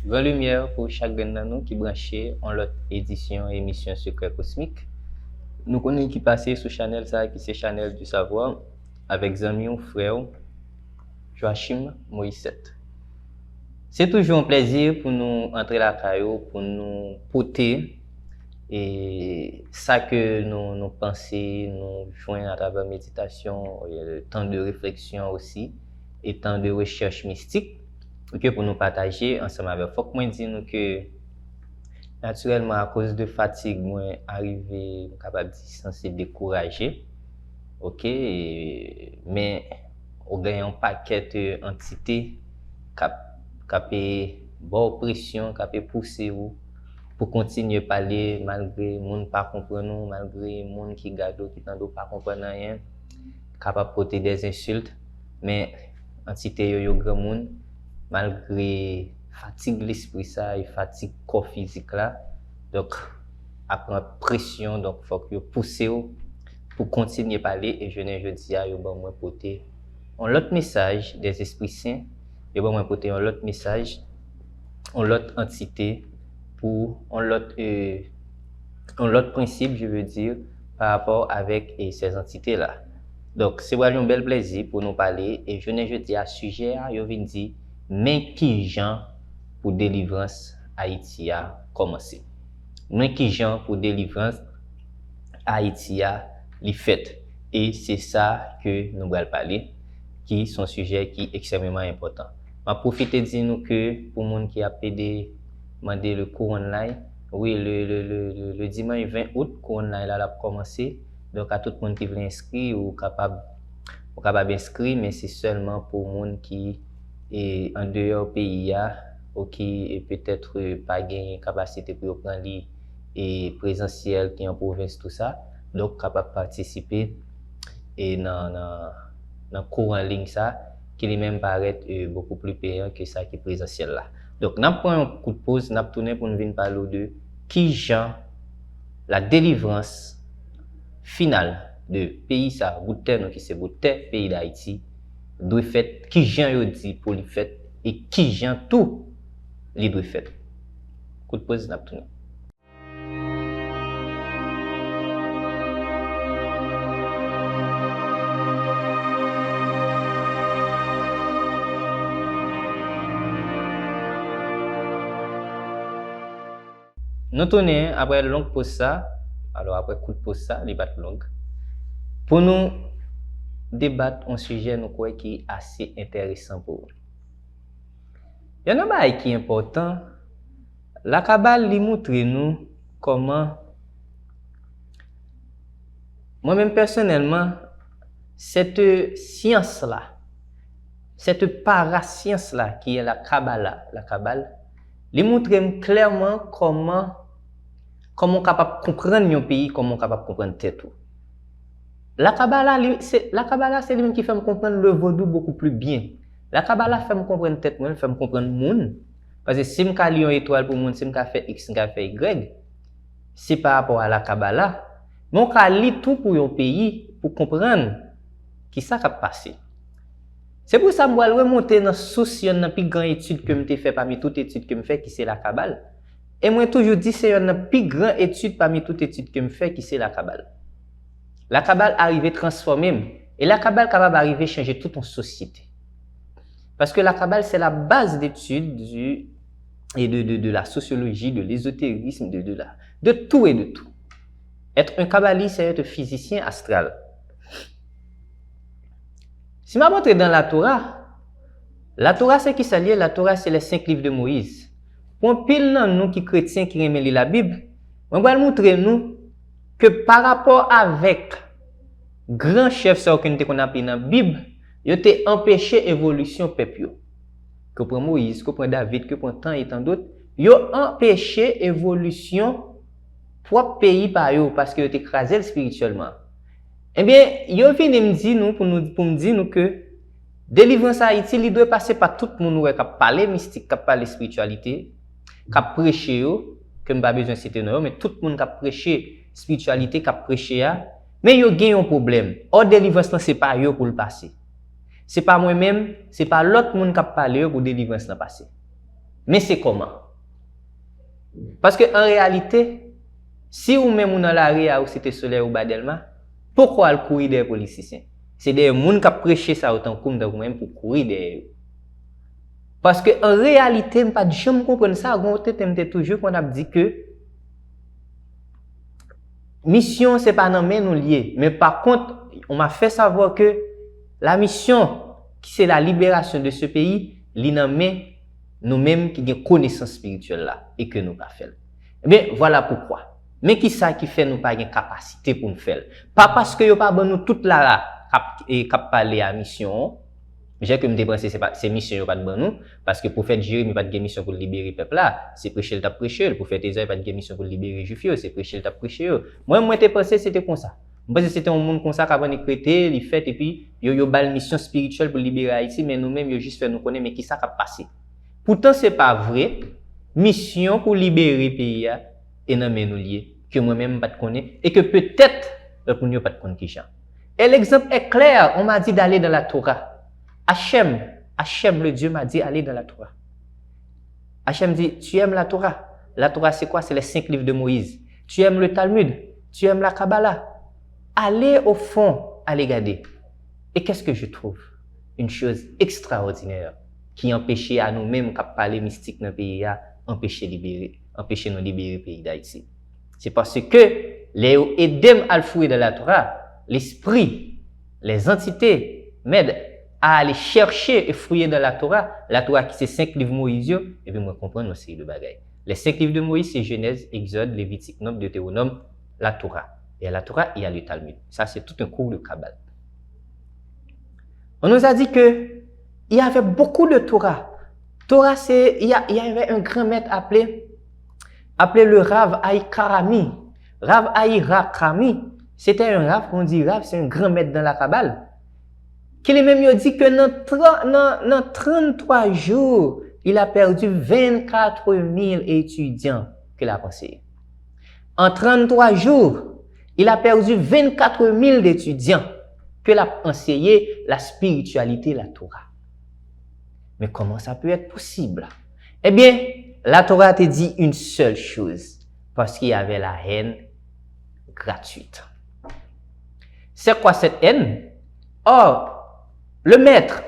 Grand lumière pour chacun de nous qui branché en l'autre émission Secret Cosmique. Nous connaissons qui passé sur Chanel ça qui c'est Chanel du savoir avec amis ou frère Joachim Moïsette. C'est toujours un plaisir pour nous entrer la caillou pour nous porter et ça que nous pensons, nous joindre à travers méditation, temps de réflexion aussi et temps de recherche mystique. Okay, pour nous partager ensemble avec. Faut que moi dis nous que naturellement à cause de fatigue moi arrivé capable de censé décourager. OK, mais on gagne un paquet d'entités qui bon pression, qui pousser vous pour continuer parler malgré monde pas comprendre, malgré monde qui garde qui tando pas comprendre rien, capable porter des insultes, mais entité yo grand monde malgré fatigue l'esprit ça et fatigue corps physique là donc après pression donc faut que pousser pour continuer parler et je dis à yo bon moi porter un autre message des esprits saints et bon moi porter un autre message un autre entité pour un autre principe je veux dire par rapport avec ces entités là. Donc c'est vraiment un bel plaisir pour nous parler et je dis à sujet yo vinn dire mais qui gens pour délivrance Haïti a commencé. Mais qui gens pour délivrance Haïti a li fait et c'est ça que nous allons parler qui sont sujet qui est extrêmement important. Je profite de dire nous que pour monde qui a demandé le cours online, oui le dimanche 20 août cours online là a commencé. Donc à tout le monde qui veut inscrire ou capable inscrire mais c'est seulement pour monde qui et en dehors pays ou qui peut-être pas gagné capacité pour prendre et présentiel qui en province tout ça donc capable participer et dans cours en ligne ça qui lui même paraît beaucoup plus payant que ça qui est présentiel là. Donc n'a pris un coup de pause, n'a tourné pour nous venir parler de qui genre la délivrance finale de pays ça bout de terre qui c'est bout de terre pays d'Haïti doit fait qui gens yo dit pour lui fait et qui gens tout li doit fait. Coup de pause n'a tourné. Nous tournons après longue pause ça. Alors après coup de pause ça, les bat longue. Pour nous débattre un sujet nous croyons qui est assez intéressant pour vous. Il y a un bail qui est important. La Kabbale lui montre nous comment moi-même personnellement cette science là, cette parascience là qui est la Kabbale, lui montre clairement comment capable comprendre un pays, comment capable comprendre tête tout. La Kabbale c'est lui-même qui fait me comprendre le vaudou beaucoup plus bien. La Kabbale fait me comprendre tête moi, fait me comprendre monde parce que si me ka li une étoile pour monde, si me ka fait X, me ka fait Y, c'est par rapport à la Kabbale. Mais on ka li tout pour un pays pour comprendre qui ça qui passé. C'est pour ça que je vais remonter dans source dans plus grande étude que me fait parmi toutes études que me fait qui c'est la Kabbale. Et moi toujours dit c'est une plus grande étude parmi toutes études que me fait qui c'est la Kabbale. La Kabbale arrive transformer et la Kabbale capable arriver changer toute une société. Parce que la Kabbale c'est la base d'étude de la sociologie, de l'ésotérisme, de tout et de tout. Être un kabbaliste c'est être physicien astral. Si je montre dans la Torah c'est qui s'allie, la Torah c'est les 5 livres de Moïse. Pour pile nan nous qui chrétiens qui aiment lire la Bible, on va montrer nous que par rapport avec grand chef ça qu'on appelle dans la Bible, il a empêché l'évolution peuple. Que prend Moïse, que prend David, que prend tant et tant d'autres, il a empêché l'évolution propre pays par eux parce qu'il a écrasé spirituellement. Eh bien, il vient me dire nous pour me dire nous que délivrance Haïti, il doit passer par tout le monde qui parle mystique, qui parle spiritualité, qui prêche que m'pas besoin citer non, mais tout le monde qui prêche spiritualité, qui prêche mais il y a un problème. Or délivrance c'est pas eux pour le passer. C'est pas moi-même, c'est pas l'autre monde qui parle pour délivrance passer. Mais c'est comment? Parce que en réalité, si ou même dans la rue ou Cité Soleil ou Badelma, pourquoi le courir des policiers? C'est des gens qui ont prêché ça autant comme même pour courir derrière. Parce que en réalité, je ne pas jamais comprendre ça. Je toujours qu'on a dit que mission c'est pas dans main nous lié, mais par contre, on m'a fait savoir que la mission qui c'est la libération de ce pays, li dans main nous-mêmes qui avons connaissance spirituelle là et que nous pas faire. Eh bien, voilà pourquoi. Mais qui ça qui fait nous pas une capacité pour nous faire? Pas parce que yo pas bon nous toute là cap parler à mission. J'ai que me dépenser c'est mission yo pas de bon nous parce que pour faire Jérémie pas de mission pour libérer peuple là, c'est prêcher le t'a prêcher, pour faire Isaïe pas de mission pour libérer juif, c'est prêcher le t'a prêcher. Moi t'ai pensé c'était comme ça. Je pense que c'était un monde comme ça qui a créé, il fait et puis yo bal mission spirituelle pour libérer Haïti mais nous-mêmes yo juste faire nous connaître mais qui ça qui a passé. Pourtant c'est pas vrai. Mission pour libérer pays et dans nous lié que moi-même pas de connaître et que peut-être pour nous pas de connaître qui ça. Et l'exemple est clair, on m'a dit d'aller dans la Torah. Hachem, le Dieu m'a dit aller dans la Torah. Hachem dit, tu aimes la Torah. La Torah c'est quoi? C'est les 5 livres de Moïse. Tu aimes le Talmud, tu aimes la Kabbalah. Allez au fond, allez regarder. Et qu'est-ce que je trouve? Une chose extraordinaire qui empêchait à nous-mêmes qui parler mystique dans le pays, empêcher nous libérer le pays d'Haïti. C'est parce que les Edem al-Foué de la Torah, l'esprit, les entités m'aident à aller chercher et fouiller dans la Torah qui c'est 5 livres de Moïse, et puis moi comprendre aussi de bagaille. Les 5 livres de Moïse, c'est Genèse, Exode, Lévitique, Nombre, Deutéronome, la Torah. Et à la Torah, il y a le Talmud. Ça, c'est tout un cours de Kabbale. On nous a dit que il y avait beaucoup de Torah. Torah, il y avait un grand maître appelé le Rav Haïkarami. Rav Haïkarami, c'était un Rav, on dit Rav, c'est un grand maître dans la Kabbale. Qui lui-même dit que dans 33 jours, il a perdu 24 000 étudiants qu'il a conseillé. En 33 jours, il a perdu 24 000 étudiants qu'il a enseigné la spiritualité, la Torah. Mais comment ça peut être possible? Eh bien, la Torah te dit une seule chose, parce qu'il y avait la haine gratuite. C'est quoi cette haine? Or, le maître,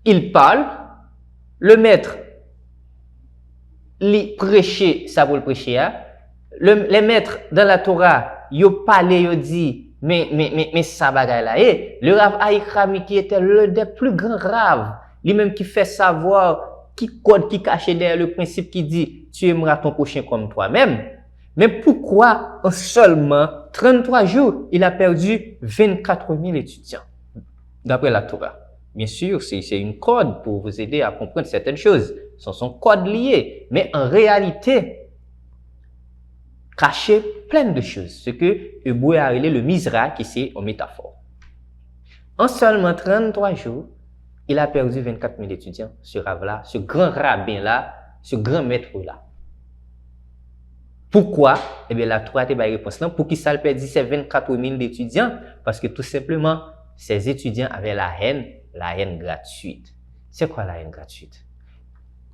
il parle, le maître, il prêche, ça pour le prêcher, les maîtres dans la Torah, ils parlent, ils disent, mais ça bagaille là, et le Rav Haïkarami qui était l'un des plus grands raves, lui-même qui fait savoir, qui code, qui cache derrière le principe qui dit, tu aimeras ton prochain comme toi-même. Mais pourquoi en seulement 33 jours, il a perdu 24 000 étudiants, d'après la Torah? Bien sûr, c'est une code pour vous aider à comprendre certaines choses. Ce sont codes liés. Mais en réalité, caché plein de choses. Ce que Eboué a appelé le misra, qui c'est en métaphore. En seulement 33 jours, il a perdu 24 000 étudiants, ce Rav-là, ce grand rabbin-là, ce grand maître-là. Pourquoi? Eh bien, la Torah a réponse là. Pour qui ça le perdu ces 24 000 étudiants? Parce que tout simplement, ces étudiants avaient la haine gratuite. C'est quoi la haine gratuite?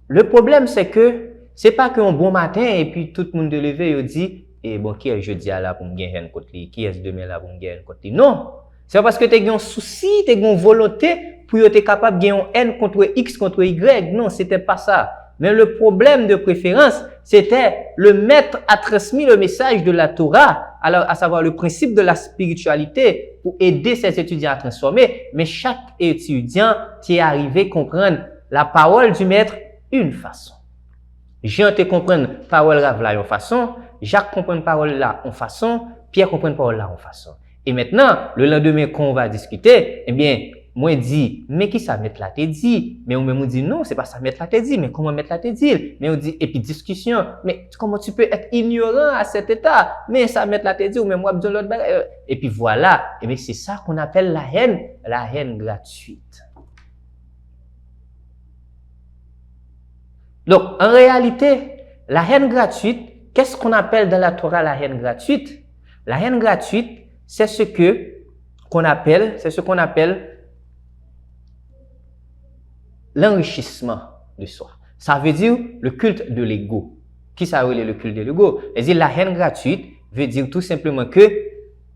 Le problème, c'est que c'est pas qu'un bon matin et puis tout le monde de lever et dit, et bon, qui est jeudi là pour me gagner un côté, qui est demain là pour me gagner un côté? Non! C'est parce que tu as un souci, tu as une volonté pour être capable de gagner un N contre X contre Y. Non, c'était pas ça. Mais le problème de préférence, c'était le maître a transmis le message de la Torah, alors à savoir le principe de la spiritualité pour aider ses étudiants à transformer. Mais chaque étudiant qui est arrivé à comprendre la parole du maître une façon. Jean te comprendre parole Rav là une façon, Jacques comprend parole là une façon, Pierre comprend parole là une façon. Et maintenant, le lendemain qu'on va discuter, eh bien, moi dit, mais qui ça mettre là te dit? Mais on me dit non, c'est pas ça mettre là te dit, mais comment mettre là te dit? Mais on dit, et puis discussion, mais comment tu peux être ignorant à cet état? Mais ça mettre là te dit, ou même moi besoin l'autre bagage. Et puis voilà, et bien c'est ça qu'on appelle la haine gratuite. Donc, en réalité, la haine gratuite, qu'est-ce qu'on appelle dans la Torah la haine gratuite? La haine gratuite, c'est ce qu'on appelle l'enrichissement de soi. Ça veut dire le culte de l'ego. Qui ça veut dire le culte de l'ego? C'est-à-dire la haine gratuite veut dire tout simplement que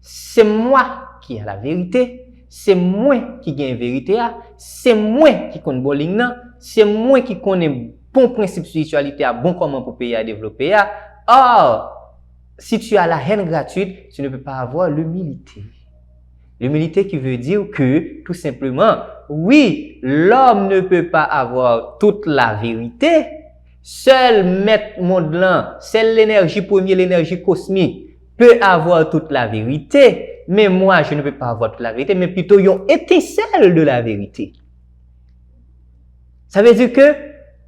c'est moi qui ai la vérité, c'est moi qui gagne vérité, c'est moi qui connais bon ligne, c'est moi qui connais bon principe spiritualité, bon comment pour payer à développer. Or, si tu as la haine gratuite, tu ne peux pas avoir l'humilité. L'humilité qui veut dire que, tout simplement, oui, l'homme ne peut pas avoir toute la vérité. Seul maître monde-là, seule l'énergie première, l'énergie cosmique, peut avoir toute la vérité. Mais moi, je ne peux pas avoir toute la vérité, mais plutôt une étincelle de la vérité. Ça veut dire que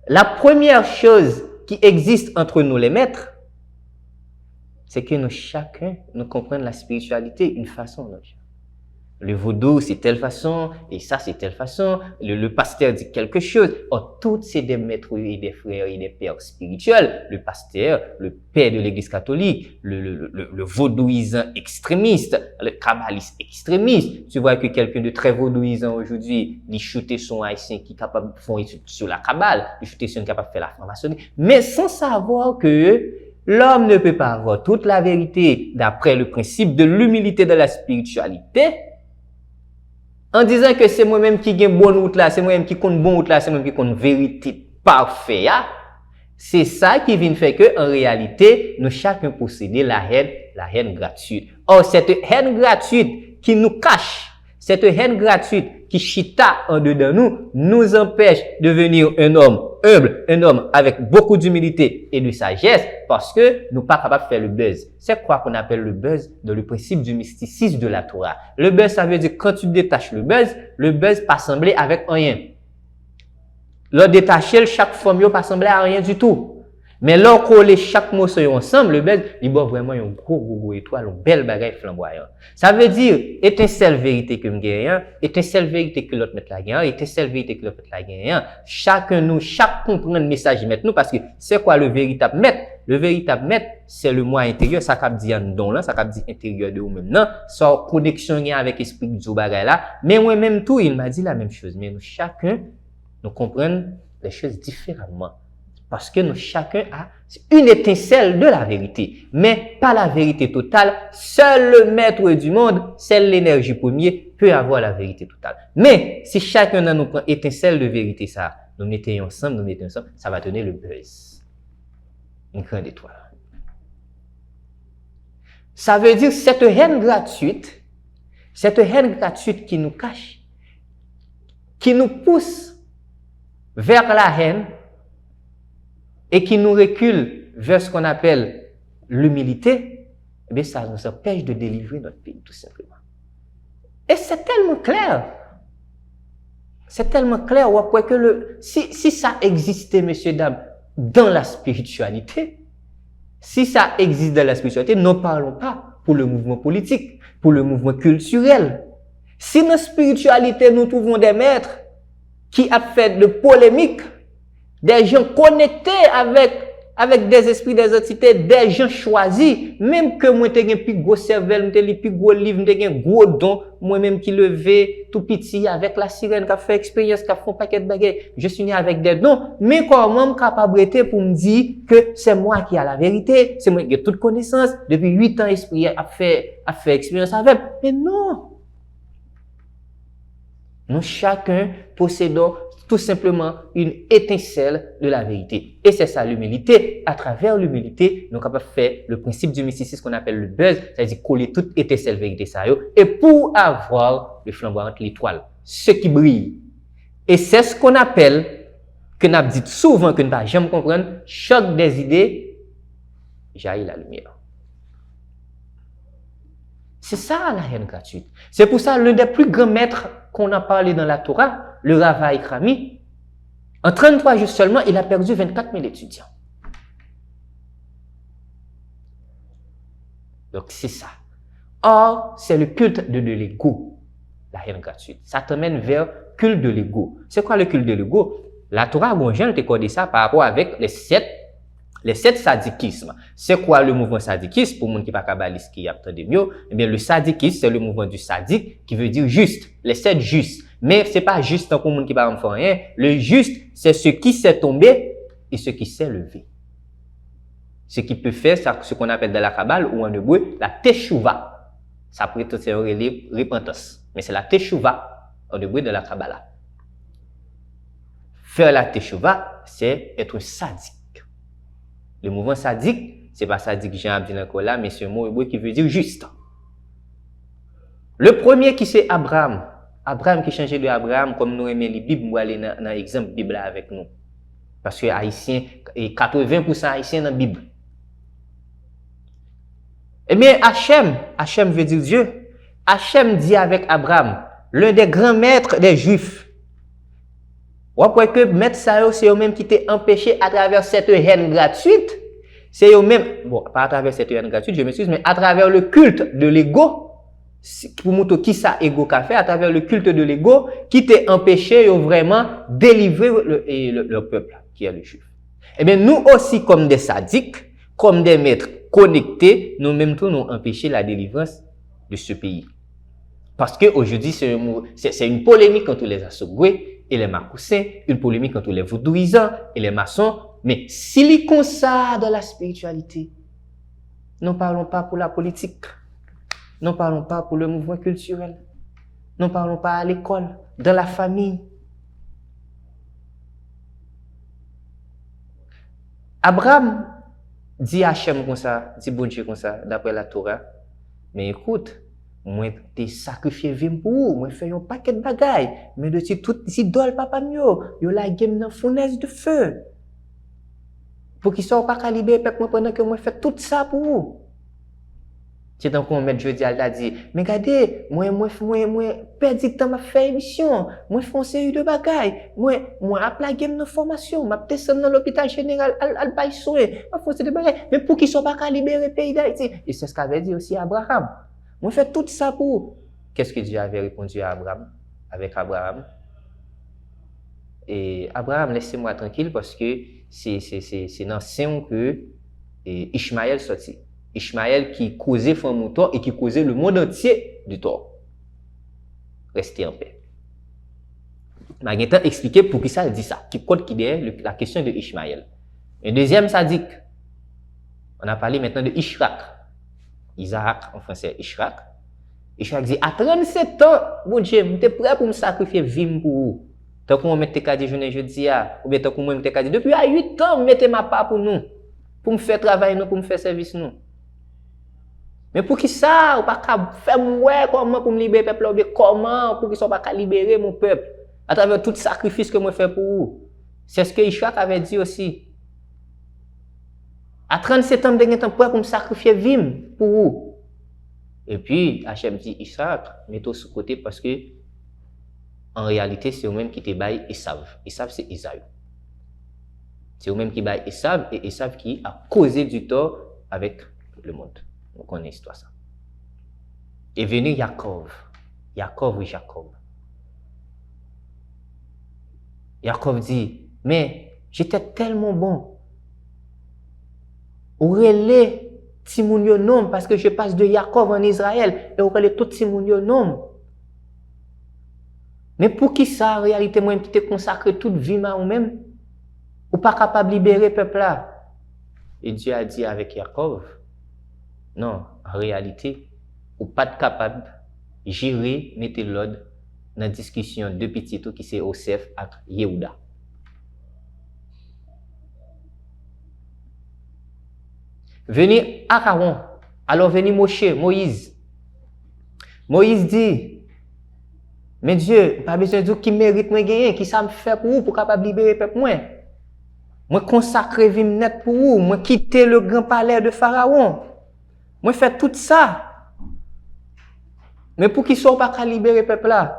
la première chose qui existe entre nous les maîtres, c'est que nous chacun, nous comprenons la spiritualité d'une façon ou d'une autre. Le vaudou, c'est telle façon, et ça, c'est telle façon. Le pasteur dit quelque chose. Or, tous c'est des maîtres et des frères et des pères spirituels. Le pasteur, le père de l'église catholique, le vaudouisant extrémiste, le kabbaliste extrémiste. Tu vois que quelqu'un de très vaudouisant aujourd'hui, il shooter son haïtien qui est capable de faire étude sur la kabbale, il shooter son capable de faire la franc-maçonnerie, mais sans savoir que l'homme ne peut pas avoir toute la vérité d'après le principe de l'humilité de la spiritualité. En disant que c'est moi-même qui gagne bonne route là, c'est moi-même qui compte bonne route là, c'est moi-même qui compte vérité parfaite. C'est ça qui vient faire que, en réalité, nous chacun posséder la haine gratuite. Or, cette haine gratuite qui nous cache, cette haine gratuite qui chita en dedans nous empêche de devenir un homme humble, un homme avec beaucoup d'humilité et de sagesse, parce que nous pas capables de faire le buzz. C'est quoi qu'on appelle le buzz dans le principe du mysticisme de la Torah. Le buzz, ça veut dire quand tu détaches le buzz pas semblé avec rien. L'on détacher chaque forme pas semblé à rien du tout. Mais l'on coller chaque mot ensemble, le buzz, il boit vraiment un gros étoile, une belle bagaille flamboyante. Ça veut dire, étincelle vérité que me gagne, étincelle vérité que l'autre met la gagne, étincelle vérité que l'autre met la gagne. Chacun nous, chaque comprend le message met nous, parce que c'est quoi le véritable maître? Le véritable maître, c'est le moi intérieur, ça cap dit en don là, ça cap dit intérieur de vous-même non, sans connexion avec l'esprit du bagay là. Mais moi-même tout, il m'a dit la même chose. Mais nous, chacun, nous comprenons les choses différemment. Parce que nous, chacun a une étincelle de la vérité, mais pas la vérité totale. Seul le maître du monde, seule l'énergie première, peut avoir la vérité totale. Mais si chacun de nous prend étincelle de vérité, ça, nous mettons ensemble, ça va donner le buzz. Une grande étoile. Ça veut dire cette haine gratuite qui nous cache, qui nous pousse vers la haine, et qui nous recule vers ce qu'on appelle l'humilité, eh bien, ça nous empêche de délivrer notre pays, tout simplement. Et c'est tellement clair. C'est tellement clair, après que si ça existait, messieurs, dames, dans la spiritualité, si ça existe dans la spiritualité, ne parlons pas pour le mouvement politique, pour le mouvement culturel. Si dans la spiritualité, nous trouvons des maîtres qui ont fait de polémiques, des gens connectés avec des esprits, des entités, des gens choisis, même que moi t'ai un plus gros cervelle, m'te li plus gros livre, m'te un gros don, moi-même qui levé tout petit avec la sirène qui a fait expérience, qui a fait un paquet de bagages, je suis né avec des dons, mais comment capacité pour me dire que c'est moi qui a la vérité, c'est moi qui ai toute connaissance, depuis 8 ans esprit a fait expérience avec, mais non. Nous chacun possédons tout simplement une étincelle de la vérité. Et c'est ça l'humilité. À travers l'humilité, nous sommes capables de faire le principe du mysticisme qu'on appelle le buzz, c'est-à-dire coller toute étincelle vérité ça. Et pour avoir le flambeau entre l'étoile, ce qui brille. Et c'est ce qu'on appelle, que nous avons dit souvent, que nous ne jamais comprendre, choc des idées, jaillit la lumière. C'est ça la haine gratuite. C'est pour ça l'un des plus grands maîtres qu'on a parlé dans la Torah, le Rav Haikrami, en 33 jours seulement, il a perdu 24 000 étudiants. Donc c'est ça. Or, c'est le culte de l'ego, la haine gratuite. Ça t'amène vers le culte de l'ego. C'est quoi le culte de l'ego? La Torah, bon, je te connais ça par rapport avec les sept sadikismes. C'est quoi le mouvement sadikiste? Pour monde qui pas kabbaliste qui apprend de mieux, eh bien, le sadikisme, c'est le mouvement du sadique qui veut dire juste. Les 7 justes. Mais c'est pas juste pour monde qui pas en faire rien. Le juste, c'est ce qui s'est tombé et ce qui s'est levé. Ce qui peut faire ce qu'on appelle dans la Kabbale ou en hébreu la teshuva. Ça peut être repentance, mais c'est la teshuva en hébreu de la Kabbala. Faire la teshuva, c'est être sadique. Le mouvement sadique, c'est pas sadique Jean Abdin encore là, mais c'est un mot hébreu qui veut dire juste. Le premier qui c'est Abraham. Abraham qui changeait de Abraham, comme nous aimons les Bibles, nous allons dans l'exemple Bible avec nous. Parce que Haïtiens, 80% Haïtiens dans la Bible. Eh bien, Hachem veut dire Dieu. Hachem dit avec Abraham, l'un des grands maîtres des Juifs. Ou après que maître ça, c'est eux-mêmes qui t'ont empêché à travers cette haine gratuite. C'est eux-mêmes, bon, pas à travers cette haine gratuite, je m'excuse, mais à travers le culte de l'ego. Pour montrer qui ça ego qu'a fait, à travers le culte de l'ego, qui t'ont empêché de vraiment délivrer le peuple, qui est le Juif. Eh bien, nous aussi, comme des sadiques, comme des maîtres connectés, nous-mêmes tous nous empêcher la délivrance de ce pays. Parce qu'aujourd'hui, c'est une polémique entre les Assogoués et les Makoussins, une polémique entre les Vaudouisants et les maçons. Mais s'il y a comme ça dans la spiritualité, ne parlons pas pour la politique, ne parlons pas pour le mouvement culturel, ne parlons pas à l'école, dans la famille. Abraham dit à Hachem comme ça, dit bon Dieu comme ça, d'après la Torah, mais écoute, moi t'ai sacrifié vie pour vous, moi fait un paquet de bagailles, mais de toutes les idoles papa mio, yo la game dans fournaise de feu. Pour qu'ils soient pas calibrés peuple pendant que moi fait tout ça pour vous. C'est donc on met jeudi elle t'a dit, mais regardez, moi perdu temps m'a fait émission, moi fais une série de bagailles, moi appelé la game de formation, m'a descendu dans l'hôpital général al bail soin, m'a fait des bagailles, mais pour qu'ils soient pas libérer le pays d'Haïti. Et c'est ce qu'avait dit aussi Abraham. Moi fait tout ça pour. Qu'est-ce que Dieu avait répondu à Abraham avec Abraham? Et Abraham, laissez-moi tranquille parce que c'est dans Sion que Ishmaël sorti. Ishmaël qui causait femme tort et qui causait le monde entier du tort. Restez en paix. Magnetan expliqué pour qui ça dit ça. Qui code qui est la question de Ishmaël. Un deuxième sadique. On a parlé maintenant de Ishrak. Isaac en français Ishrak. Ishrak dit à 37 ans, bon Dieu, je suis prêt pour me sacrifier vie pour vous. Tant qu'on mette tes cadres journée jeudi ou bien tant qu'on mette tes cadres depuis 8 ans, mettez ma part pour nous. Pour me faire travail nous, pour me faire service nous. Mais pour qui ça, ou pas faire moi comment pour me libérer le peuple, comment pour qu'ils soient pas libérer mon peuple à travers tout le sacrifice que moi fais pour vous. C'est ce que Ishak avait dit aussi. À 37 ans, je suis prêt pour me sacrifier vie pour vous. Et puis, Hachem dit Ishak, mets-toi sous côté parce que en réalité, c'est eux-mêmes qui te baillent Esav. Esav, c'est Isaïe. C'est eux-mêmes qui baillent Esav et Esav qui a causé du tort avec le monde. On connaît l'histoire ça. Et venu Yaakov. Yaakov. Yaakov dit, mais j'étais tellement bon. Ouvrez-les Timounio nom parce que je passe de Yaakov en Israël et ouvrez-les tout Timounio nom. Mais pour qui ça, en réalité, moi, qui te consacre toute vie à moi-même, ou pas capable de libérer le peuple là? Et Dieu a dit avec Yaakov, non, en réalité, ou pas capable de gérer, mettre l'ordre dans la discussion de petits tout qui c'est Osef avec Yehuda. Venez Aaron, alors venez Moïse. Moïse dit, mais Dieu, pas besoin de dire qui mérite moi gagner, qui ça me fait pour vous, pour capable libérer le peuple moi. Moi consacrer vie net pour vous, moi quitter le grand palais de Pharaon. Moi faire tout ça. Mais pour qu'ils soient pas libérer le peuple là.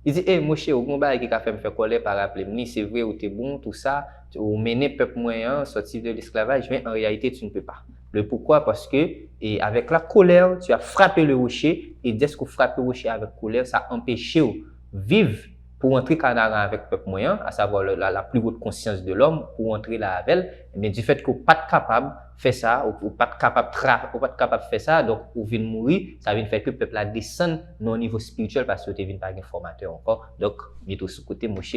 Il dit Moshe, au bon bail qui a fait me faire colère par rappeler ni c'est vrai ou t'es bon tout ça, ou mener peuple moyen sortir de l'esclavage, mais en réalité tu ne peux pas. Le pourquoi? Parce que et avec la colère, tu as frappé le rocher et dès que tu frappes le rocher avec colère, ça empêche de vivre pour entrer Canada avec le peuple moyen, à savoir la plus haute conscience de l'homme, pour entrer là avec, mais du fait que vous pas capable de faire ça, ou pas capable de faire ça, donc vous venez mourir, ça vient faire que le peuple a descend au niveau spirituel parce que tu n'es pas un formateur encore. Donc, mettez sous côté Moshe,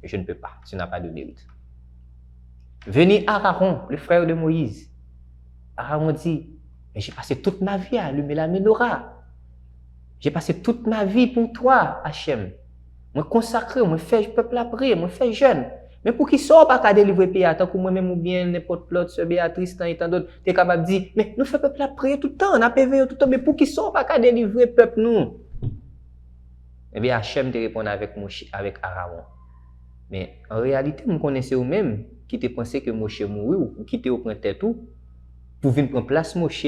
je ne peux pas, tu n'as pas de mérite. Venez Aaron, le frère de Moïse. Aaron dit, mais j'ai passé toute ma vie à allumer la menorah. J'ai passé toute ma vie pour toi, Hachem. Moi consacré, moi fait peuple à prier, moi fait jeune. Mais pour qui sort pas qu'à délivrer pays, tant que moi-même ou bien n'importe l'autre, sœur Béatrice, tant et tant d'autres, t'es capable de dire, mais nous fait peuple à prier tout le temps, on a PV tout le temps, mais pour qui sort pas qu'à délivrer peuple nous? Eh bien, Hachem te répond avec Aaron. Mais en réalité, vous connaissez vous-même qui te pensé que Moshe mourit ou qui te prend tête tout pour venir prendre place Moshe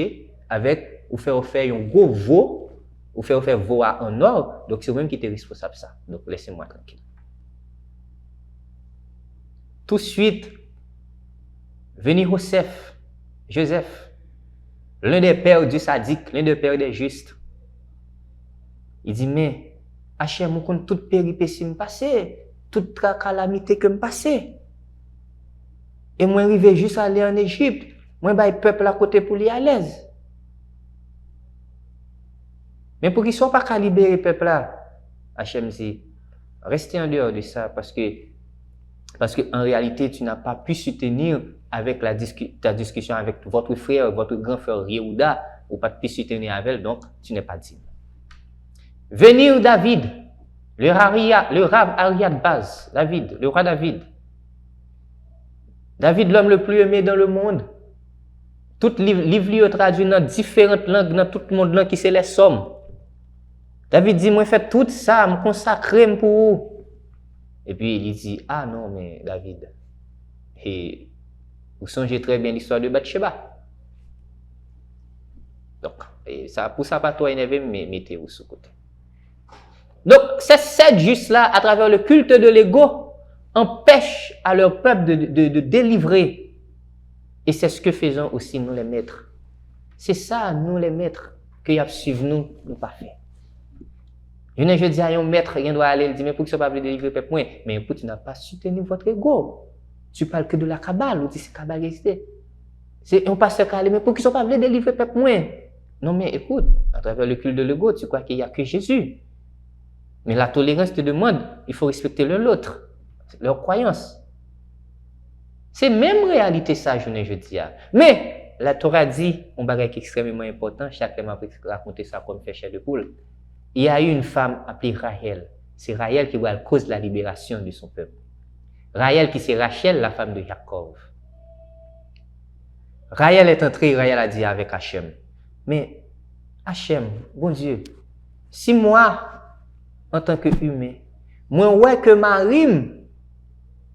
avec ou faire un gros veau ou faire veau en or. Donc c'est vous-même qui êtes responsable de ça. Donc laissez-moi tranquille. Tout de suite, venir Joseph, l'un des pères du sadique, l'un des pères des justes. Il dit, mais Hachem, on compte toute péripétie me passer, toute calamité que me passer. Et moi, arrivé juste à aller en Égypte, moi, bah, le peuple à côté pour lui à l'aise. Mais pour qu'il ne soit pas qu'à libérer le peuple là, Hachem dit, restez en dehors de ça parce que en réalité, tu n'as pas pu soutenir avec ta discussion avec votre frère, votre grand frère Yehuda, ou pas pu soutenir avec elle, donc tu n'es pas digne. Venir David, le rave Ariad Baz, le roi David. David, l'homme le plus aimé dans le monde. Tout livre traduit dans différentes langues, dans tout le monde là qui c'est les sommes. David dit, moi fais tout ça, me consacrer pour vous. Et puis il dit, ah non, mais David, et vous songez très bien l'histoire de Bathsheba. Donc, ça, pour ça, pas toi énervé, mais mettez-vous sous côté. Donc, ces 7 justes-là, à travers le culte de l'ego, empêchent à leur peuple de délivrer. Et c'est ce que faisons aussi nous les maîtres. C'est ça, nous les maîtres, que y a suivre nous pas fait. Je dis à un maître, il doit aller, il dit, mais pour que ce soit pas délivrer peuple, mais pour tu n'as pas soutenu votre ego. Tu parles que de la Kabbale, ou tu c'est Kabbale existé. C'est un pasteur qui a dit, mais pour qu'ils ne soient pas délivrer peuple, non, mais écoute, à travers le culte de l'ego, tu crois qu'il n'y a que Jésus. Mais la tolérance te demande, il faut respecter l'autre, leur croyance. C'est même réalité ça, je dis. Mais la Torah dit, un bagage extrêmement important, chacun m'a raconté ça comme fait chair de poule. Il y a eu une femme appelée Rahel. C'est Rahel qui va cause la libération de son peuple. Rahel qui c'est Rachel, la femme de Jacob. Rahel est entrée, Rahel a dit avec Hachem. Mais Hachem, bon Dieu, si moi, en tant qu'humain, moi ouais que ma rime,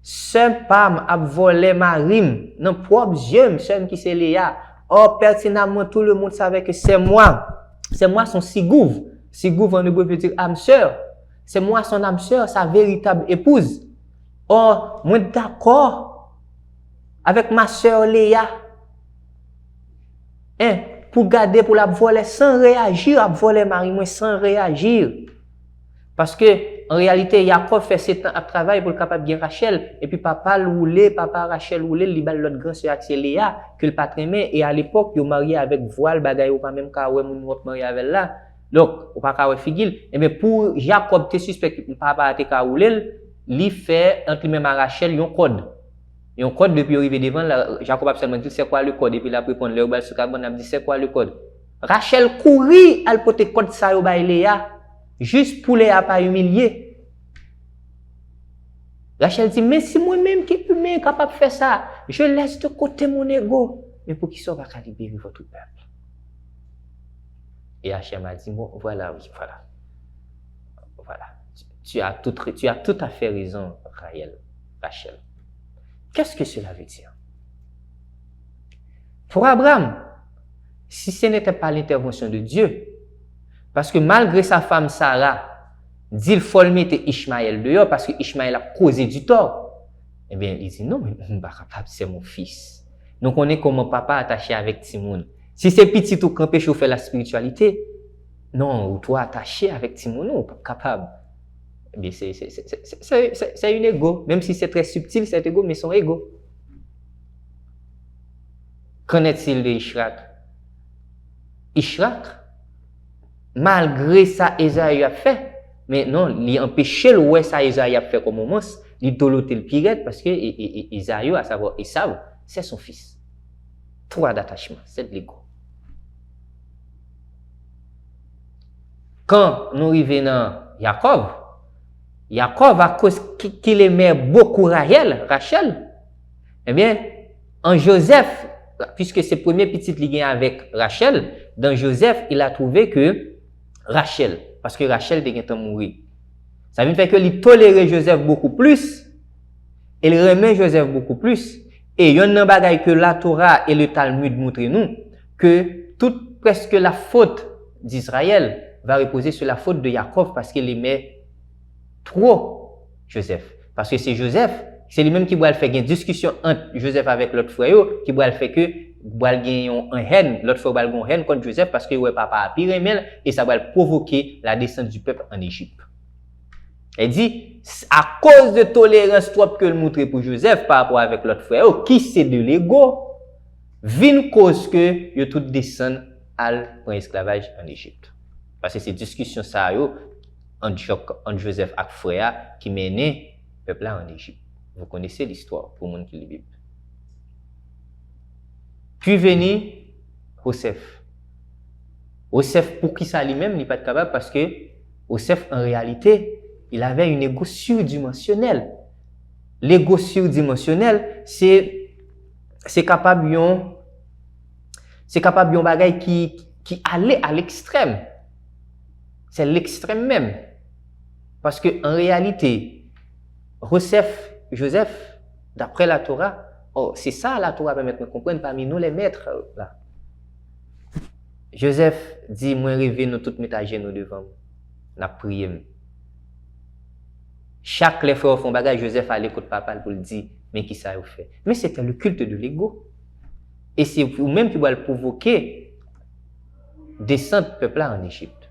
seul Pam a volé ma rime, non propre Dieu, seul qui c'est Léa. Or, pertinemment, tout le monde savait que c'est moi son sigouv. Sigouv en hébreu veut dire âme sœur. C'est moi son âme sœur, sa véritable épouse. Or, moi d'accord avec ma sœur Léa. Pour garder, pour la voler sans réagir, à voler Marie, moi sans réagir. Parce que, en réalité, Jacob fait 7 ans à travail pour le capable de Rachel, et puis papa Rachel roulé, il bat l'autre grand sœur c'est Léa, que le patron aimait, et à l'époque, il marié avec voile, bagaille, ou pas même qu'à ouais, mon autre marié avec là. Donc, ou pas qu'à ouais figil, et bien pour Jacob, te suspect que papa a été qu'à rouler, il fait, entre même à Rachel, un code. Et un code, depuis arriver devant, Jacob a seulement dit, c'est quoi le code? Et puis il a répondre, le bal sur carbone, a dit, c'est quoi le code? Rachel courit, elle porte le code ça, au bail Léa, juste pour Léa pas humilier. Rachel dit, mais si moi-même qui est humain, capable de faire ça, je laisse de côté mon ego. Mais pour qu'il soit pas libérer votre peuple. Et Hachem a dit, bon, voilà. Tu as tout à fait raison, Rachel. Qu'est-ce que cela veut dire? Pour Abraham, si ce n'était pas l'intervention de Dieu, parce que malgré sa femme Sarah, dit il faut mettre Ishmaël dehors parce que Ishmaël a causé du tort. Eh bien, il dit non, mais c'est mon fils. Donc, on est comme un papa attaché avec Timoun. Si c'est petit ou campé chauffer la spiritualité, non, ou toi attaché avec Timoun, non, pas capable. Eh bien, c'est une ego. Même si c'est très subtil, cet ego, mais son ego. Qu'en est-il de Ishrak, malgré ça, Esaïe a fait, mais non, il a empêché le ouais ça Esaïe a fait comme monstre, il doloté le pirate parce que Isaïe, à savoir Esav, c'est son fils. 3 d'attachement, c'est de l'ego. Quand nous arrivons dans Jacob, à cause qu'il aimait beaucoup Rachel, eh bien, en Joseph, puisque ses premiers petits liens avec Rachel, dans Joseph, il a trouvé que Rachel, parce que Rachel était mourir. Ça veut dire qu'il tolérait Joseph beaucoup plus, il remet Joseph beaucoup plus, et il y a un bagage que la Torah et le Talmud montrent nous, que toute presque la faute d'Israël va reposer sur la faute de Jacob parce qu'il aimait trop Joseph. Parce que c'est Joseph, c'est lui-même qui va faire une discussion entre Joseph avec l'autre frère, qui va faire que va gagner un haine, l'autre frère va gagner un haine contre Joseph parce que ouais papa a pire et ça va provoquer la descente du peuple en Égypte. Elle dit, à cause de tolérance trop que le montre pour Joseph par rapport avec l'autre frère, qui c'est de l'ego, vient cause que yo tout descend pour esclavage en Égypte. Parce que c'est discussion ça entre Joseph et frère qui menait le peuple là en Égypte. Vous connaissez l'histoire pour les gens qui lit la Bible. Puis venu Joseph. Joseph, pour qui ça lui-même, il n'est pas capable parce que Joseph, en réalité, il avait un ego surdimensionnel. L'ego surdimensionnel, c'est capable de bagay qui allait à l'extrême. C'est l'extrême même. Parce que en réalité, Joseph, d'après la Torah, c'est ça la Torah permet de comprendre parmi nous les maîtres là. Joseph dit, moi rêver nous toutes mettre à genoux devant moi. N'a prié. Chaque les frères font bagage, Joseph allait écouter papa pour le dire, mais qui ça a fait? Mais c'était le culte de l'ego. Et c'est vous-même qui va le provoquer descendre peuple là en Égypte.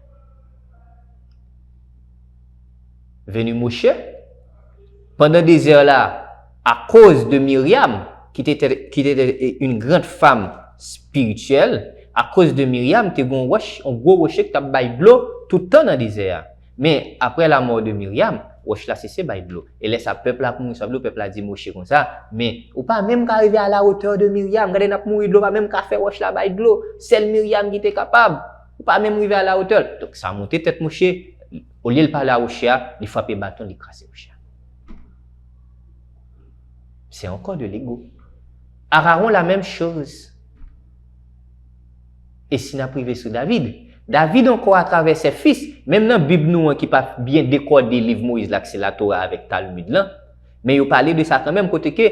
Venu Moshe, pendant des heures là, à cause de Myriam, qui était une grande femme spirituelle, à cause de Myriam, tu as un gros rocher qui t'a baillé de l'eau tout le temps dans le désert. Mais après la mort de Myriam, roche là cessé baillé de l'eau. Et laisse à peuple là pour mourir, le peuple a dit Moshe comme ça, mais ou pas même qu'arriver à la hauteur de Myriam, regardez n'a mourir de l'eau, pas même qu'à faire roche là baillé de l'eau, c'est Myriam qui était capable, ou pas même arriver à la hauteur. Donc ça a monté tête Moshe, au lieu de parler à roche, il frappait bâton, il crassait roche. C'est encore de l'ego. Aaron la même chose. Et si n'a privé sur David, David encore à travers ses fils, même dans la Bible nous qui pas bien décodé le livre Moïse là que c'est la Torah avec Talmud là, mais il parlait de ça quand même côté que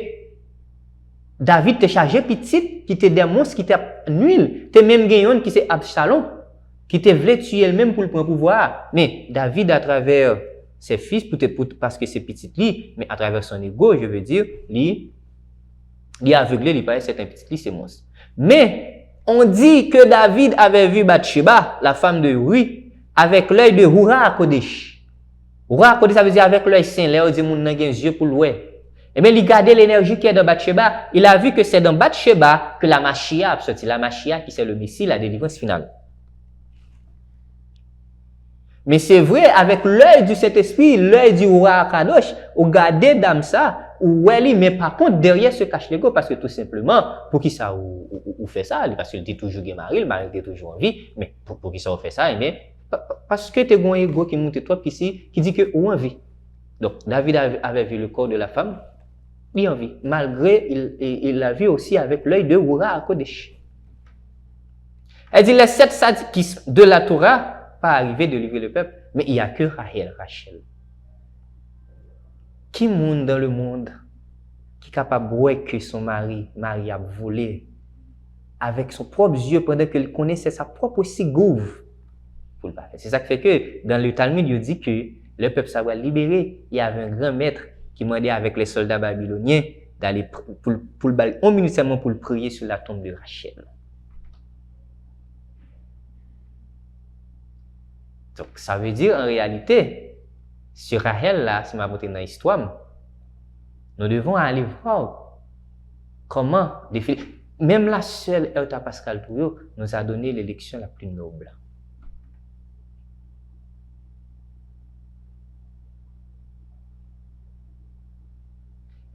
David te chargé petit qui te des monstres qui te nuit, te même gagnon qui c'est Absalom qui te voulait tuer elle-même pour le prendre pouvoir, mais David à travers ses fils peut-être parce que c'est petit lui, mais à travers son ego, je veux dire, lui aveuglé, il paraît c'est un petit lui c'est monstre. Mais on dit que David avait vu Bathsheba, la femme de Uri, avec l'œil de Hura Kodesh. Hura Kodesh, ça veut dire avec l'œil saint, là, on dit mon nan gen yeux pour l'oué. Eh bien, il gardait l'énergie qui est dans Bathsheba. Il a vu que c'est dans Bathsheba que la Machia a sorti. La Machia qui c'est le Messie, la délivrance finale. Mais c'est vrai, avec l'œil du Saint-Esprit, l'œil du Hura Kadosh, on gardait dans ça, mais par contre, derrière se cache l'ego, parce que tout simplement, pour qui ça ou fait ça, parce qu'il était toujours mari, le mari était toujours en vie, mais pour qui ça ou fait ça, mais parce que tu as un ego qui monte trop ici, qui dit que ou en vie. Donc, David avait vu le corps de la femme, il en vie, malgré il l'a vu aussi avec l'œil de Hura Kodesh. Elle dit les 7 sadismes de la Torah, pas arrivé de livrer le peuple, mais il n'y a que Rachel. Qui monde dans le monde qui est capable de voir que son mari a volé avec son propre yeux pendant qu'il connaissait sa propre sigouve pour le faire. C'est ça qui fait que dans le Talmud, il dit que le peuple s'est libéré. Il y avait un grand maître qui demandait avec les soldats babyloniens d'aller pour le 1 minute seulement pour le prier sur la tombe de Rachel. Donc ça veut dire en réalité, sur Rachel là, si m'a montré dans l'histoire, nous devons aller voir comment défiler. Même la seule Erta Pascal Touyo nous a donné l'élection la plus noble.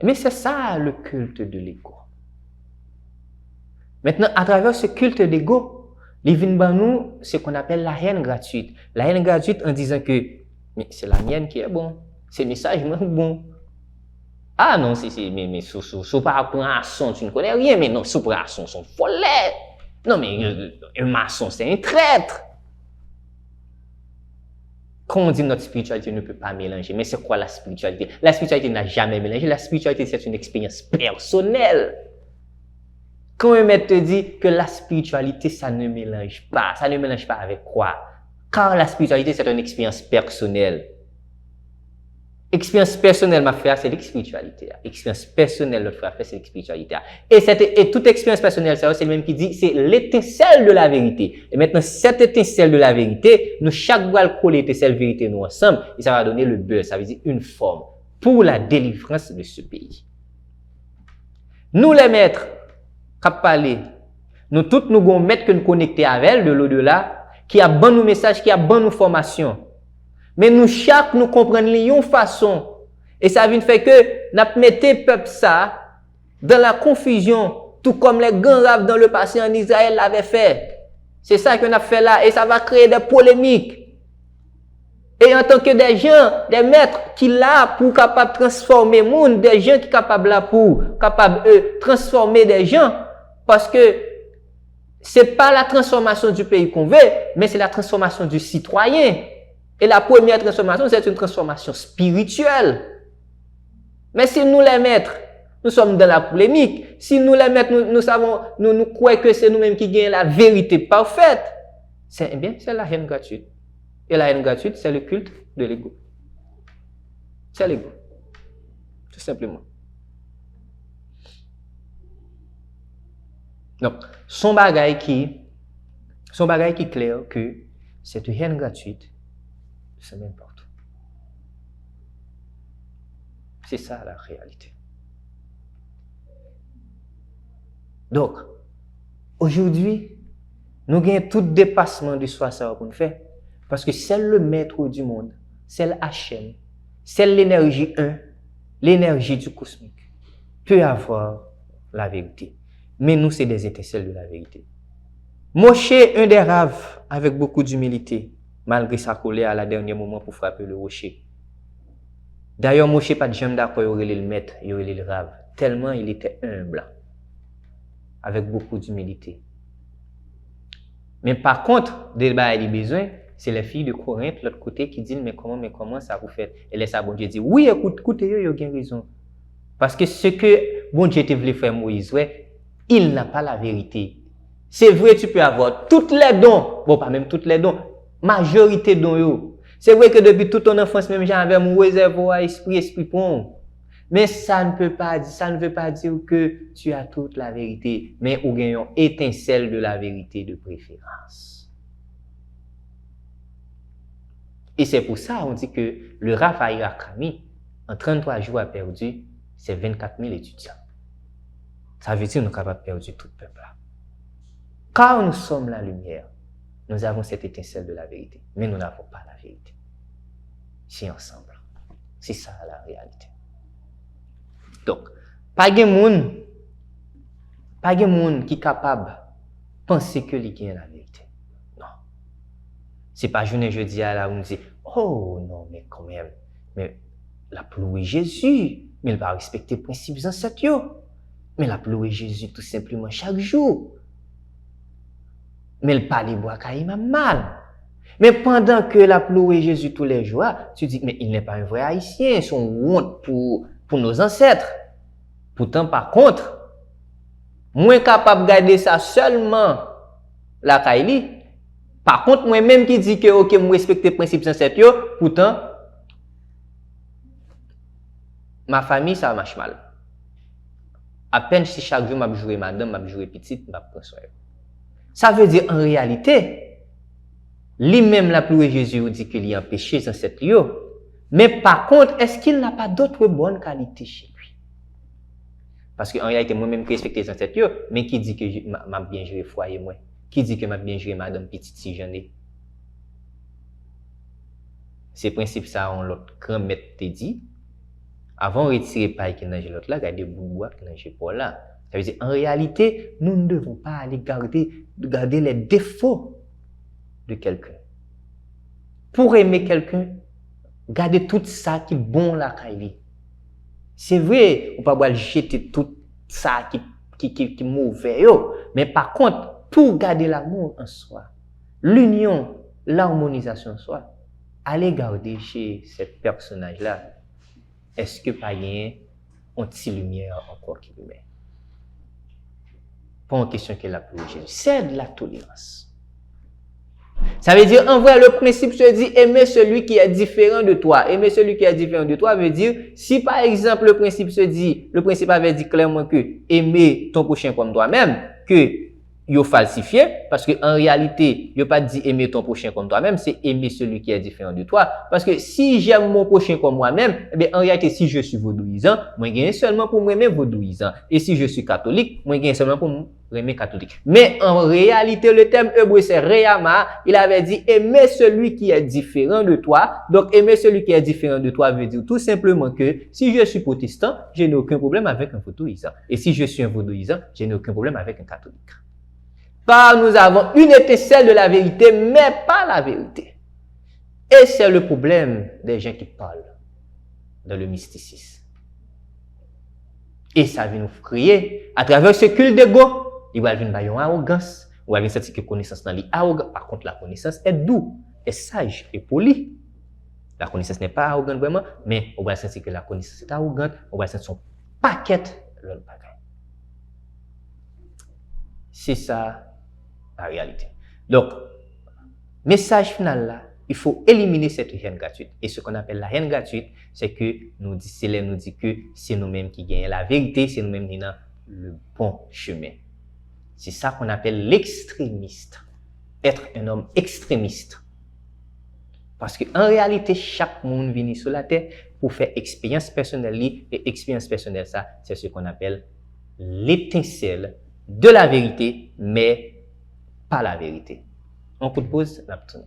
Mais c'est ça le culte de l'ego. Maintenant, à travers ce culte d'ego, les vins nous, ce qu'on appelle la haine gratuite. La haine gratuite en disant que mais c'est la mienne qui est bon, c'est le message moi bon. Ah non, mais sous par rapport à un maçon, tu ne connais rien, mais non, sous par rapport à son follet. Non, mais un maçon, c'est un traître. Quand on dit notre spiritualité ne peut pas mélanger, mais c'est quoi la spiritualité? La spiritualité n'a jamais mélangé. La spiritualité, c'est une expérience personnelle. Quand un maître te dit que la spiritualité, ça ne mélange pas avec quoi? Car la spiritualité, c'est une expérience personnelle. Expérience personnelle, ma frère, c'est l'expiritualité. Expérience personnelle, notre frère, c'est l'expiritualité. Et toute expérience personnelle, c'est le même qui dit, c'est l'étincelle de la vérité. Et maintenant, cette étincelle de la vérité, nous, chaque fois, coller l'étincelle vérité, nous, ensemble, et ça va donner le beurre, ça veut dire une forme pour la délivrance de ce pays. Nous, les maîtres, cap parler, nous, tous, nous, avons maîtres que nous connecter avec elle de l'au-delà, qui a bon nous message, qui a bon nous formation. Mais nous, chaque, nous comprenons une façon. Et ça vient faire que, nous mettons peuple ça, dans la confusion, tout comme les grands raves dans le passé en Israël l'avaient fait. C'est ça qu'on a fait là, et ça va créer des polémiques. Et en tant que des gens, des maîtres qui là pour capable transformer le monde, des gens qui capables là pour capable transformer des gens, parce que c'est pas la transformation du pays qu'on veut, mais c'est la transformation du citoyen. Et la première transformation, c'est une transformation spirituelle. Mais si nous les maîtres, nous sommes dans la polémique, si nous les maîtres, nous croyons que c'est nous-mêmes qui gagnons la vérité parfaite, c'est la haine gratuite. Et la haine gratuite, c'est le culte de l'ego. C'est l'ego. Tout simplement. Donc, son bagage qui est clair que c'est une haine gratuite, c'est même partout. C'est ça la réalité. Donc, aujourd'hui, nous gagnons tout dépassement du soi ça pour nous faire. Parce que c'est le maître du monde, c'est l'Hachem, c'est l'énergie 1, l'énergie du cosmique, peut avoir la vérité. Mais nous, c'est des étincelles de la vérité. Moshe, un des raves, avec beaucoup d'humilité, malgré sa colère à la dernier moment pour frapper le rocher. D'ailleurs, Moshe pas de jamais d'accord, il aurait le maître, il aurait le rave, tellement il était humble, avec beaucoup d'humilité. Mais par contre, dès qu'il a besoin, c'est les filles de Corinthe, l'autre côté, qui disent, mais comment ça vous fait? Et laisse bon Dieu dit, oui, écoutez, il y a bien raison. Parce que ce que bon Dieu te voulait faire Moïse, ouais, il n'a pas la vérité. C'est vrai, tu peux avoir toutes les dons, bon, pas même toutes les dons, majorité dons. C'est vrai que depuis toute ton enfance, même j'avais mon réservoir esprit bon. Mais ça ne veut pas dire que tu as toute la vérité, mais ou gagnons étincelle de la vérité de préférence. Et c'est pour ça on dit que le Raphaël Akrami, en 33 jours, a perdu ses 24 000 étudiants. Ça veut dire que nous sommes capables de perdre tout le peuple là. Car nous sommes la lumière, nous avons cette étincelle de la vérité, mais nous n'avons pas la vérité. C'est ensemble. C'est ça la réalité. Donc, pas de monde qui est capable de penser que il gagne la vérité. Non. C'est pas journée jeudi à la où on dit, oh non, mais quand même, mais la louer Jésus, mais il va respecter les principes ancêtres. Mais la louer Jésus tout simplement chaque jour. Mais le pas les bois m'a mal. Mais pendant que la louer Jésus tous les jours, tu dis, mais il n'est pas un vrai haïtien, son honte pour nos ancêtres. Pourtant, par contre, moi capable de garder ça seulement la Kaili. Par contre, moi-même qui dit que, ok, moi respecte les principes ancêtres, pourtant, ma famille, ça marche mal. À peine si chaque jour, je joue madame, je joue petite, je prends soin. Ça veut dire, en réalité, lui-même, la pluie Jésus dit qu'il y a un péché dans cette lieu. Mais par contre, est-ce qu'il n'a pas d'autres bonnes qualités chez lui? Parce qu'en réalité, moi-même, qui respecte les ancêtres, mais qui dit que m'a bien géré foyer, moi? Qui dit que m'a bien géré madame petite si j'en ai? Ces principes, ça, on l'autre grand maître te dit. Avant de retirer paille qui dans l'autre là, garder bois qui dans l'épaule là. Ça veut dire, en réalité, nous ne devons pas aller garder les défauts de quelqu'un. Pour aimer quelqu'un, gardez tout ça qui est bon là, Kylie. C'est vrai, on ne peut pas jeter tout ça qui est mauvais, mais par contre, pour garder l'amour en soi, l'union, l'harmonisation en soi, allez garder chez ce personnage-là, est-ce que pas y a une petite lumière encore qui lui met? Pas une question qu'elle a pour Jésus, c'est de la tolérance. Ça veut dire, en vrai, le principe se dit aimer celui qui est différent de toi. Aimer celui qui est différent de toi veut dire, si par exemple le principe avait dit clairement que aimer ton prochain comme toi-même, que yo falsifié, parce que en réalité, yo pas dit aimer ton prochain comme toi-même, c'est aimer celui qui est différent de toi. Parce que si j'aime mon prochain comme moi-même, eh bien, en réalité, si je suis vaudouisant, moi, je seulement pour m'aimer vaudouisant. Et si je suis catholique, moi, je seulement pour m'aimer catholique. Mais en réalité, le terme hébreu, c'est Reyama. Il avait dit aimer celui qui est différent de toi. Donc, aimer celui qui est différent de toi veut dire tout simplement que si je suis protestant, je n'ai aucun problème avec un vaudouisant. Et si je suis un vaudouisant, je n'ai aucun problème avec un catholique. Car nous avons une étincelle de la vérité, mais pas la vérité. Et c'est le problème des gens qui parlent dans le mysticisme. Et ça vient nous créer, à travers ce culte d'ego, il va venir une arrogance, il va venir sentir que la connaissance dans l'arrogance. Par contre, la connaissance est douce, est sage et polie. La connaissance n'est pas arrogante vraiment, mais on va sentir que la connaissance est arrogante, on va sentir son paquet de l'autre bagage. C'est ça la réalité. Donc, message final là, il faut éliminer cette haine gratuite. Et ce qu'on appelle la haine gratuite, c'est que nous dit que c'est nous-mêmes qui gagnons la vérité, c'est nous-mêmes qui dans le bon chemin. C'est ça qu'on appelle l'extrémiste. Être un homme extrémiste. Parce qu'en réalité, chaque monde vient sur la terre pour faire expérience personnelle. Et expérience personnelle, ça, c'est ce qu'on appelle l'étincelle de la vérité, mais pas la vérité. On coup de pause, on retourne.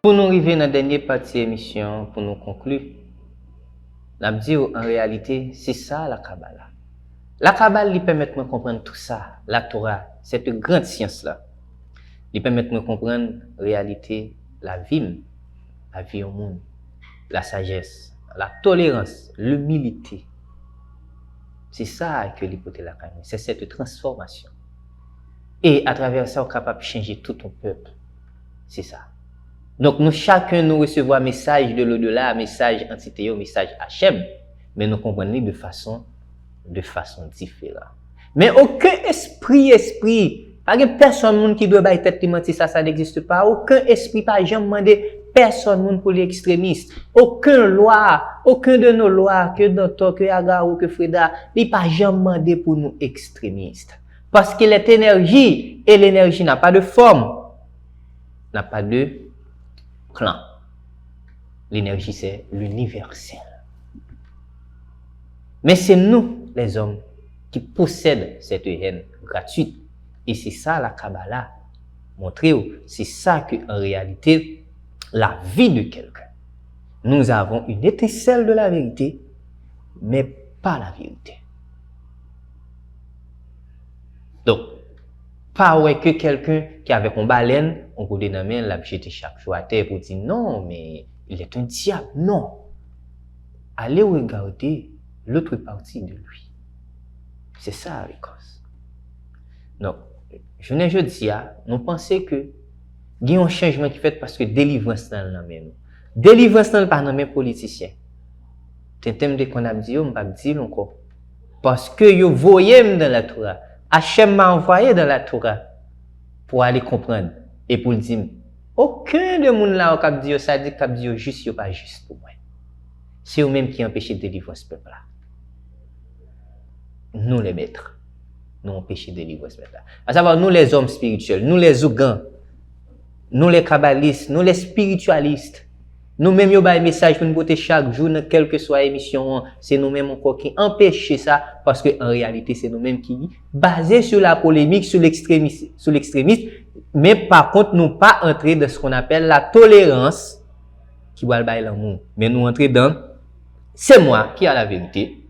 Pour nous arriver dans la dernière partie de l'émission, pour nous conclure, on dit en réalité, c'est ça la Kabbalah. La Kabbalah lui permet de comprendre tout ça, la Torah, cette grande science-là. Il permet de comprendre la réalité, la vie au monde, la sagesse, la tolérance, l'humilité. C'est ça que l'hypothèse la Kabbalah, c'est cette transformation. Et à travers ça, on est capable de changer tout ton peuple. C'est ça. Donc, nous, chacun, nous recevons un message de l'au-delà, un message antithéo, un message Hachem, mais nous comprenons de façon différente. Mais aucun esprit, pas de personne qui doit bailler tête mentir, ça n'existe pas. Aucun esprit, pas jamais demandé personne pour les extrémistes. Aucun loi, aucun de nos lois, que Docteur, que Agarou, que Freda, il pas jamais demandé pour nous extrémistes. Parce qu'il est énergie, et l'énergie n'a pas de forme, n'a pas de clan. L'énergie, c'est l'universel. Mais c'est nous, les hommes, qui possèdent cette haine gratuite. Et c'est ça la Kabbalah montré. C'est ça que en réalité, la vie de quelqu'un. Nous avons une étincelle de la vérité, mais pas la vérité. Donc, pas ouais que quelqu'un qui avait une baleine, on peut dénommer l'a jeté chaque jour à terre pour dire non, mais il est un diable. Non. Allez regarder l'autre partie de lui. C'est ça la cause. Donc, je ne dis pas, nous pensons que il y a un changement qui fait parce que délivrance dans la main. Délivrance dans pas dans les politiciens. C'est un thème de qu'on a dit, on va dire encore. Parce que yo voyez dans la Torah. Hachem m'a envoyé dans la Torah pour aller comprendre et pour dire aucun de monde là qui dit ça dit qu'il dit juste yo pas juste pour moi. C'est eux même qui empêchent de délivrer ce peuple là. Nous les maîtres. Nous empêchons de délivrer ce peuple là. À savoir nous les hommes spirituels, nous les ougans, nous les kabbalistes, nous les spiritualistes, Nous-mêmes, yo bay message pour nous porter chaque jour, dans quelle que soit émission, c'est nous-mêmes encore qui empêchons ça, parce que en réalité, c'est nous-mêmes qui, basés sur la polémique, sur l'extrémisme, mais par contre, nous pas entrer dans ce qu'on appelle la tolérance, qui va le bailler l'amour. Mais nous entrer dans, c'est moi qui a la vérité,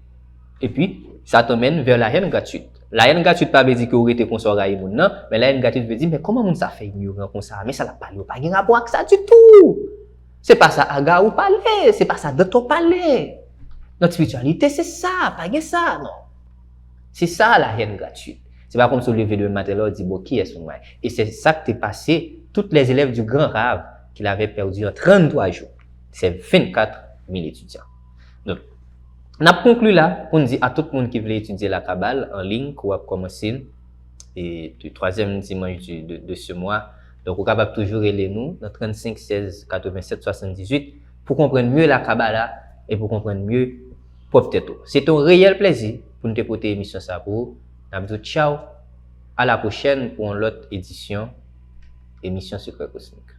et puis, ça t'emmène vers la haine gratuite. La haine gratuite pas veut dire que vous êtes comme ça, non, mais la haine gratuite veut dire, mais comment ça fait ignorant comme ça, mais ça n'a pas de rapport avec ça du tout. C'est pas ça aga ou parler, c'est pas ça de ton parler. Notre spiritualité, c'est ça, pas ça, non. C'est ça la haine gratuite. C'est pas comme si on lever le matin là, on dit, bon, qui est son moi? Et c'est ça que t'es passé, tous les élèves du grand rave qu'il avait perdu en 33 jours. C'est 24 000 étudiants. Donc, on a conclu là, pour nous dire à tout le monde qui voulait étudier la Kabbale en ligne, qu'on va commencer, et le troisième dimanche de ce mois. Donc, vous êtes capable toujours aider nous dans 35 16 87 78 pour comprendre mieux la Kabbalah et pour comprendre mieux propre tête. C'est un réel plaisir pour nous te porter émission ça pour vous. On vous dit ciao, à la prochaine pour une autre édition, émission Secret Cosmique.